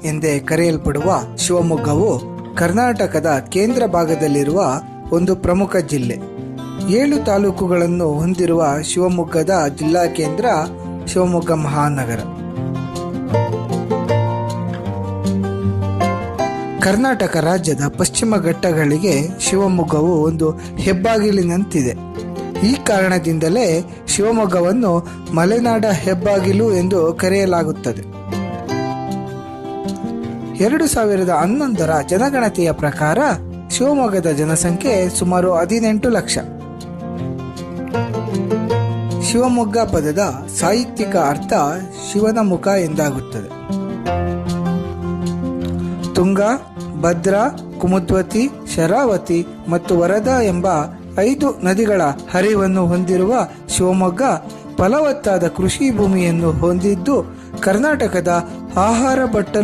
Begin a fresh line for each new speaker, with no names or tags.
ಎಂದೇ ಕರೆಯಲ್ಪಡುವ ಶಿವಮೊಗ್ಗವು ಕರ್ನಾಟಕದ ಕೇಂದ್ರ ಭಾಗದಲ್ಲಿರುವ ಒಂದು ಪ್ರಮುಖ ಜಿಲ್ಲೆ. 7 ತಾಲೂಕುಗಳನ್ನು ಹೊಂದಿರುವ ಶಿವಮೊಗ್ಗದ ಜಿಲ್ಲಾ ಕೇಂದ್ರ ಶಿವಮೊಗ್ಗ ಮಹಾನಗರ. ಕರ್ನಾಟಕ ರಾಜ್ಯದ ಪಶ್ಚಿಮ ಘಟ್ಟಗಳಿಗೆ ಶಿವಮೊಗ್ಗವು ಒಂದು ಹೆಬ್ಬಾಗಿಲಿನಂತಿದೆ. ಈ ಕಾರಣದಿಂದಲೇ ಶಿವಮೊಗ್ಗವನ್ನು ಮಲೆನಾಡ ಹೆಬ್ಬಾಗಿಲು ಎಂದು ಕರೆಯಲಾಗುತ್ತದೆ. 2011ರ ಜನಗಣತಿಯ ಪ್ರಕಾರ ಶಿವಮೊಗ್ಗದ ಜನಸಂಖ್ಯೆ ಸುಮಾರು 18 ಲಕ್ಷ. ಶಿವಮೊಗ್ಗ ಪದದ ಸಾಹಿತ್ಯಿಕ ಅರ್ಥ ಶಿವನ ಮುಖ ಎಂದಾಗುತ್ತದೆ. ತುಂಗ, ಭದ್ರಾ, ಕುಮುದ್ವತಿ, ಶರಾವತಿ ಮತ್ತು ವರದಾ ಎಂಬ 5 ನದಿಗಳ ಹರಿವನ್ನು ಹೊಂದಿರುವ ಶಿವಮೊಗ್ಗ ಫಲವತ್ತಾದ ಕೃಷಿ ಭೂಮಿಯನ್ನು ಹೊಂದಿದ್ದು ಕರ್ನಾಟಕದ ಆಹಾರ